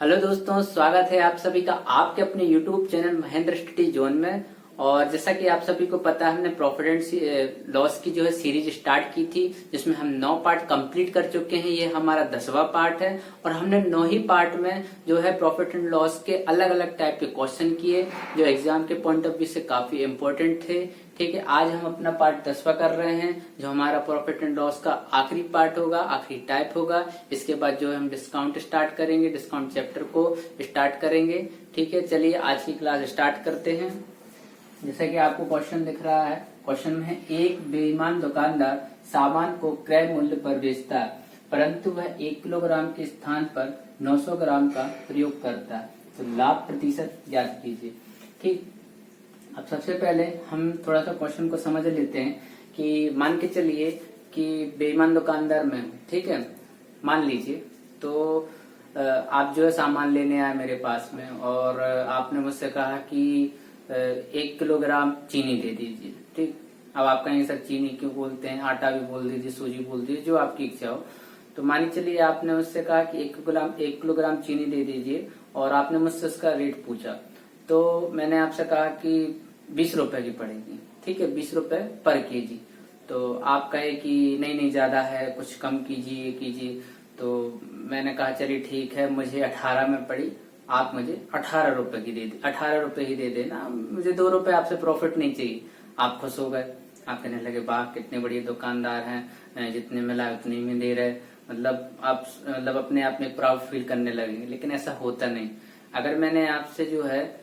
Hello दोस्तों, स्वागत है आप सभी का आपके अपने YouTube channel Mahendra study zone में। और जैसा कि आप सभी को पता है, हमने प्रॉफिट एंड लॉस की जो है सीरीज स्टार्ट की थी, जिसमें हम 9 पार्ट कंप्लीट कर चुके हैं। ये हमारा 10वां पार्ट है और हमने 9 ही पार्ट में जो है प्रॉफिट एंड लॉस के अलग अलग टाइप के क्वेश्चन किए, जो एग्जाम के पॉइंट ऑफ व्यू से काफी इम्पोर्टेंट थे। ठीक है, आज हम अपना पार्ट 10वां कर रहे हैं, जो हमारा प्रॉफिट एंड लॉस का आखिरी पार्ट होगा, आखिरी टाइप होगा। इसके बाद जो है हम डिस्काउंट स्टार्ट करेंगे, डिस्काउंट चैप्टर को स्टार्ट करेंगे। ठीक है, चलिए आज की क्लास स्टार्ट करते हैं। जैसा कि आपको क्वेश्चन दिख रहा है, क्वेश्चन में है एक बेईमान दुकानदार सामान को क्रय मूल्य पर बेचता है, परंतु वह 1 किलोग्राम के स्थान पर 900 ग्राम का प्रयोग करता है, तो लाभ प्रतिशत ज्ञात कीजिए। ठीक, अब सबसे पहले हम थोड़ा सा क्वेश्चन को समझ लेते हैं कि मान के चलिए कि बेईमान दुकानदार मैं हूं। ठीक है, मान लीजिए तो आप जो है सामान लेने आए मेरे पास में और आपने मुझसे कहा कि 1 किलोग्राम चीनी दे दीजिए। ठीक, अब आप कहेंगे सर चीनी क्यों बोलते हैं, आटा भी बोल दीजिए, सूजी बोल दीजिए, जो आपकी इच्छा हो। तो मान चलिए आपने मुझसे कहा कि 1 किलोग्राम चीनी दे दीजिए और आपने मुझसे उसका रेट पूछा। तो मैंने आपसे कहा कि 20 रुपए की पड़ेगी। ठीक है, 20 रुपए पर केजी। तो आप कहे कि नहीं नहीं ज्यादा है, कुछ कम कीजिए। तो मैंने कहा चलिए ठीक है, मुझे 18 में पड़ी, आप मुझे 18 रुपए की दे 18 रुपए ही दे देना, मुझे 2 रुपए आपसे प्रॉफिट नहीं चाहिए। आप खुश हो गए, आप कहने लगे वाह कितने बढ़िया दुकानदार हैं, जितने में लाए उतने में दे रहे। मतलब आप अपने आप में प्राउड फील करने लगे। लेकिन ऐसा होता नहीं। अगर मैंने आपसे जो है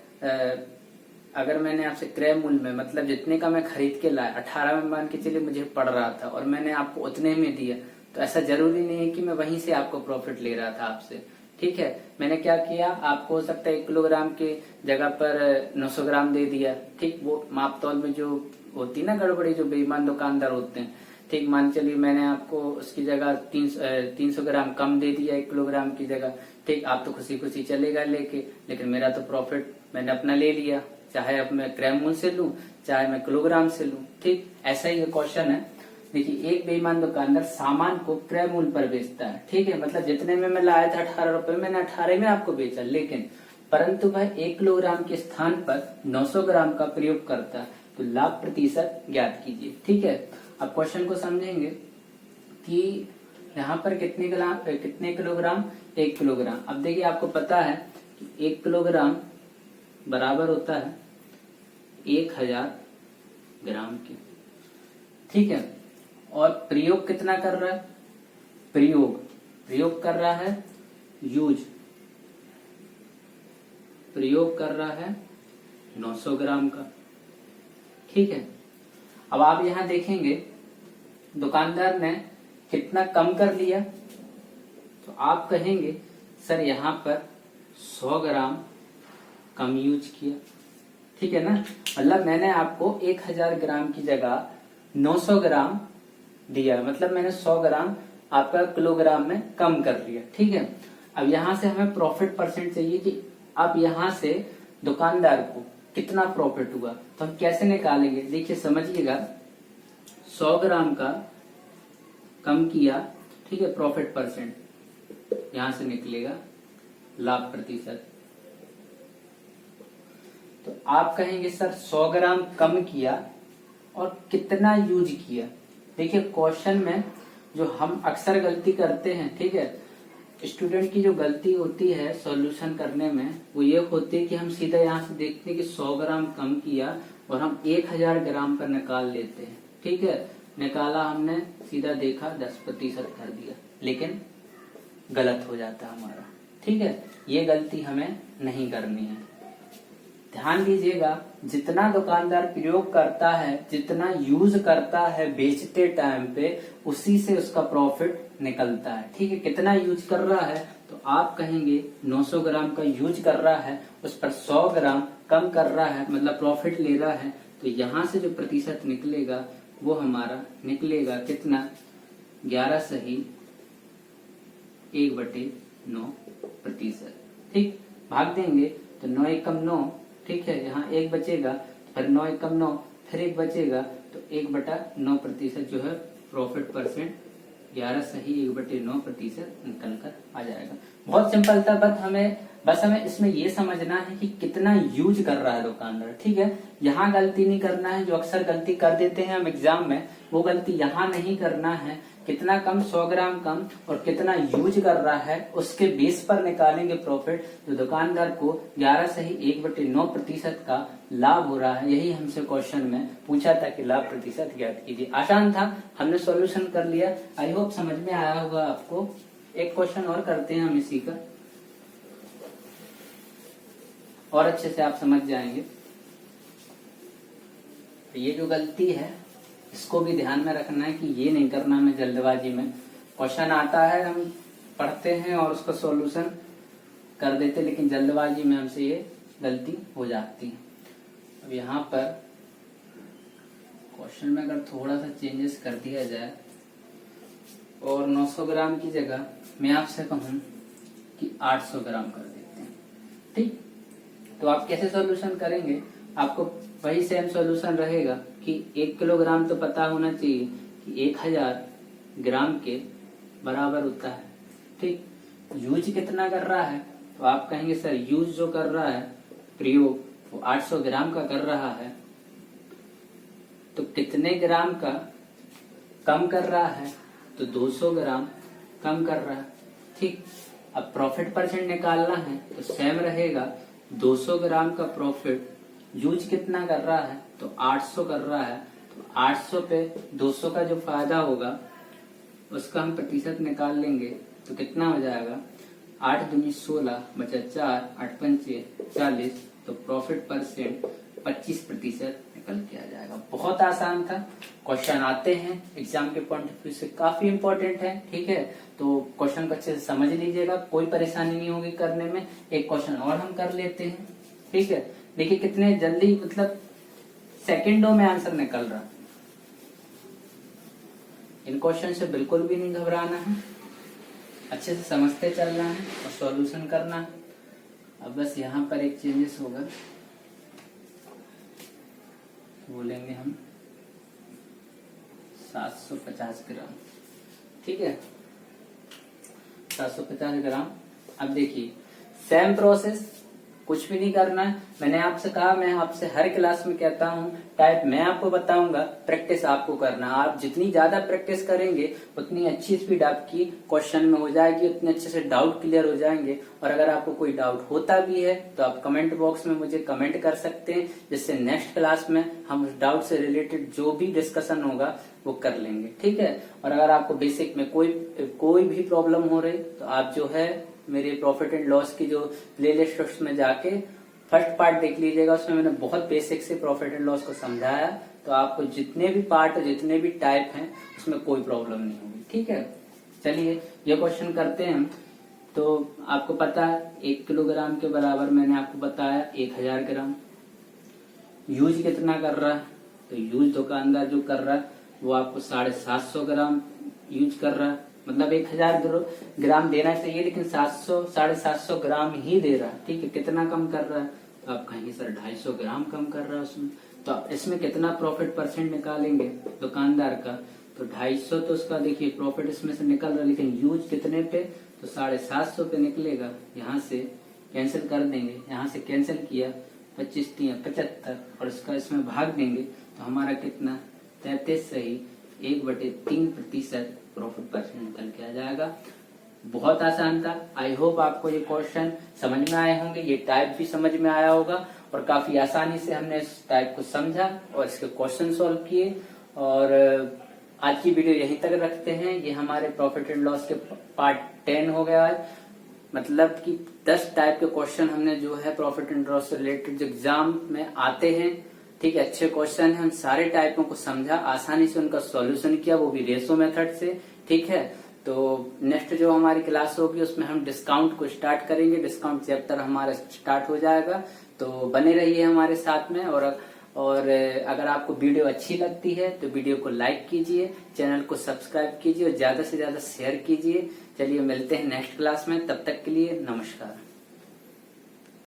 अगर मैंने आपसे क्रय मूल्य में, मतलब जितने का मैं खरीद के लाया, 18 में मान के चलिए मुझे पड़ रहा था और मैंने आपको उतने में दिया, तो ऐसा जरूरी नहीं है कि मैं वहीं से आपको प्रॉफिट ले रहा था आपसे। ठीक है, मैंने क्या किया, आपको हो सकता है 1 किलोग्राम के जगह पर 900 ग्राम दे दिया। ठीक, वो माप तौल में जो होती ना गड़बड़ी, जो बेईमान दुकानदार होते हैं। ठीक, मान चलिए मैंने आपको उसकी जगह 300 ग्राम कम दे दिया 1 किलोग्राम की जगह। ठीक, आप तो खुशी खुशी चलेगा लेके, लेकिन मेरा तो प्रॉफिट मैंने अपना ले लिया, चाहे अब मैं क्रय मूल्य से लूं चाहे मैं किलोग्राम से लूं। ठीक, ऐसा ही क्वेश्चन है। देखिए, एक बेईमान दुकानदार सामान को क्रय मूल्य पर बेचता है। ठीक है, मतलब जितने में मैं लाया था 18 रुपए, मैंने 18 में आपको बेचा, लेकिन परंतु वह 1 किलोग्राम के स्थान पर 900 ग्राम का प्रयोग करता है, तो लाभ प्रतिशत ज्ञात कीजिए। ठीक है, अब क्वेश्चन को समझेंगे कि यहाँ पर कितने किलोग्राम, 1 किलोग्राम। अब देखिए, आपको पता है कि 1 किलोग्राम बराबर होता है 1000 ग्राम के। ठीक है, और प्रयोग कितना कर रहा है, प्रयोग कर रहा है, प्रयोग कर रहा है 900 ग्राम का। ठीक है, अब आप यहां देखेंगे दुकानदार ने कितना कम कर लिया, तो आप कहेंगे सर यहां पर 100 ग्राम कम यूज किया। ठीक है ना, मतलब मैंने आपको 1000 ग्राम की जगह 900 ग्राम दिया, मतलब मैंने 100 ग्राम आपका किलोग्राम में कम कर लिया। ठीक है, अब यहां से हमें प्रॉफिट परसेंट चाहिए कि अब यहां से दुकानदार को कितना प्रॉफिट हुआ, तो हम कैसे निकालेंगे। देखिए समझिएगा, 100 ग्राम का कम किया, ठीक है, प्रॉफिट परसेंट, यहां से निकलेगा लाभ प्रतिशत। तो आप कहेंगे सर 100 ग्राम कम किया और कितना यूज किया। देखिए, क्वेश्चन में जो हम अक्सर गलती करते हैं, ठीक है, स्टूडेंट की जो गलती होती है सॉल्यूशन करने में, वो ये होती है कि हम सीधा यहाँ से देखते हैं कि 100 ग्राम कम किया और हम 1000 ग्राम पर निकाल लेते हैं। ठीक है, निकाला हमने, सीधा देखा 10% कर दिया, लेकिन गलत हो जाता है हमारा। ठीक है, ये गलती हमें नहीं करनी है। ध्यान दीजिएगा, जितना दुकानदार प्रयोग करता है, जितना यूज करता है बेचते टाइम पे, उसी से उसका प्रॉफिट निकलता है। ठीक है, कितना यूज कर रहा है, तो आप कहेंगे 900 ग्राम का यूज कर रहा है, उस पर 100 ग्राम कम कर रहा है, मतलब प्रॉफिट ले रहा है, तो यहां से जो प्रतिशत निकलेगा वो हमारा निकलेगा कितना, 11 सही 1/9%। ठीक, भाग देंगे तो 9 एकम 9, ठीक है, यहाँ 1 बचेगा, फिर 9 एकम 9, फिर 1 बचेगा, तो 1/9% जो है प्रॉफिट परसेंट 11 सही 1/9% निकल कर आ जाएगा। बहुत सिंपल था, बस हमें बस हमें इसमें ये समझना है कि कितना यूज कर रहा है दुकानदार, ठीक है। यहाँ गलती नहीं करना है, जो अक्सर गलती कर देते हैं हम एग्जाम में, वो गलती यहाँ नहीं करना है। कितना कम, 100 ग्राम कम, और कितना यूज कर रहा है उसके बेस पर निकालेंगे प्रॉफिट। जो दुकानदार को 11 से ही 1/9% का लाभ हो रहा है। यही हमसे क्वेश्चन में पूछा था कि लाभ प्रतिशत ज्ञात कीजिए। आसान था, हमने सॉल्यूशन कर लिया। आई होप समझ में आया होगा आपको। एक क्वेश्चन और करते हैं हम इसी का, और अच्छे से आप समझ जाएंगे। ये जो गलती है इसको भी ध्यान में रखना है कि ये नहीं करना हमें जल्दबाजी में। क्वेश्चन आता है, हम पढ़ते हैं और उसका सॉल्यूशन कर देते, लेकिन जल्दबाजी में हमसे ये गलती हो जाती है। अब यहाँ पर क्वेश्चन में अगर थोड़ा सा चेंजेस कर दिया जाए और 900 ग्राम की जगह मैं आपसे कहूं कि 800 ग्राम कर देते हैं, ठीक। तो आप कैसे सॉल्यूशन करेंगे? आपको वही सेम सॉल्यूशन रहेगा कि 1 किलोग्राम तो पता होना चाहिए कि 1000 ग्राम के बराबर होता है, ठीक। यूज कितना कर रहा है? तो आप कहेंगे सर यूज जो कर रहा है, प्रयोग, वो 800 ग्राम का कर रहा है, तो कितने ग्राम का कम कर रहा है? तो 200 ग्राम कम कर रहा है, ठीक। अब प्रॉफिट परसेंट निकालना है तो सेम रहेगा। 200 ग्राम का प्रॉफिट यूज कितना कर रहा है? तो 800 कर रहा है। तो 800 पे 200 का जो फायदा होगा उसका हम प्रतिशत निकाल लेंगे तो कितना हो जाएगा? 8 दूनी 16 बचा 4, 8 पंचे 40, तो प्रॉफिट परसेंट 25% निकल के आ जाएगा। बहुत आसान था। क्वेश्चन आते हैं एग्जाम के पॉइंट ऑफ व्यू से काफी इंपॉर्टेंट है, ठीक है। तो क्वेश्चन को अच्छे से समझ लीजिएगा, कोई परेशानी नहीं होगी करने में। एक क्वेश्चन और हम कर लेते हैं, ठीक है। देखिए कितने जल्दी, मतलब सेकंडों में आंसर निकल रहा। इन क्वेश्चन से बिल्कुल भी नहीं घबराना है, अच्छे से समझते चलना है और सॉल्यूशन करना है। अब बस यहाँ पर एक चेंजेस होगा, बोलेंगे हम 750 ग्राम, ठीक है, 750 ग्राम। अब देखिए सेम प्रोसेस, कुछ भी नहीं करना है। मैंने आपसे कहा, मैं आपसे हर क्लास में कहता हूँ, टाइप मैं आपको बताऊंगा, प्रैक्टिस आपको करना। आप जितनी ज्यादा प्रैक्टिस करेंगे उतनी अच्छी स्पीड आपकी क्वेश्चन में हो जाएगी, उतने अच्छे से डाउट क्लियर हो जाएंगे। और अगर आपको कोई डाउट होता भी है तो आप कमेंट बॉक्स में मुझे कमेंट कर सकते हैं, जिससे नेक्स्ट क्लास में हम उस डाउट से रिलेटेड जो भी डिस्कशन होगा वो कर लेंगे, ठीक है। और अगर आपको बेसिक में कोई भी प्रॉब्लम हो रही तो आप जो है मेरे प्रॉफिट एंड लॉस की जो प्लेलिस्ट उसमें जाके फर्स्ट पार्ट देख लीजिएगा। उसमें मैंने बहुत बेसिक से प्रॉफिट एंड लॉस को समझाया, तो आपको जितने भी पार्ट और जितने भी टाइप हैं उसमें कोई प्रॉब्लम नहीं होगी, ठीक है। चलिए ये क्वेश्चन करते हैं हम। तो आपको पता है 1 किलोग्राम के बराबर मैंने आपको बताया 1000 ग्राम। यूज कितना कर रहा है? तो यूज दुकानदार जो कर रहा है वो आपको 750 ग्राम यूज कर रहा है, मतलब 1000 ग्राम देना चाहिए लेकिन 750 ग्राम ही दे रहा है, ठीक है। कितना कम कर रहा है? तो आप कहेंगे सर 250 ग्राम कम कर रहा है उसमें, तो इसमें कितना प्रॉफिट परसेंट निकालेंगे दुकानदार का? तो 250 तो उसका देखिए प्रॉफिट इसमें से निकल रहा है, लेकिन यूज कितने पे? तो 750 पे निकलेगा। यहाँ से कैंसिल कर देंगे, यहाँ से कैंसिल किया 25 × 75 और इसका इसमें भाग देंगे तो हमारा कितना? 33 सही 1/3% प्रॉफिट परसेंट निकल के आ जाएगा। बहुत आसान था। आई होप आपको ये क्वेश्चन समझ में आए होंगे, ये टाइप भी समझ में आया होगा और काफी आसानी से हमने इस टाइप को समझा और इसके क्वेश्चन सॉल्व किए। और आज की वीडियो यहीं तक रखते हैं। ये हमारे प्रॉफिट एंड लॉस के पार्ट 10 हो गया है, मतलब कि 10 टाइप के क्वेश्चन हमने जो है प्रॉफिट एंड लॉस से रिलेटेड जो एग्जाम में आते हैं, ठीक है, अच्छे क्वेश्चन है, उन सारे टाइपों को समझा, आसानी से उनका सॉल्यूशन किया, वो भी रेशो मेथड से, ठीक है। तो नेक्स्ट जो हमारी क्लास होगी उसमें हम डिस्काउंट को स्टार्ट करेंगे। डिस्काउंट चैप्टर हमारा स्टार्ट हो जाएगा, तो बने रहिए हमारे साथ में। और अगर आपको वीडियो अच्छी लगती है तो वीडियो को लाइक कीजिए, चैनल को सब्सक्राइब कीजिए और ज्यादा से ज्यादा शेयर कीजिए। चलिए मिलते हैं नेक्स्ट क्लास में, तब तक के लिए नमस्कार।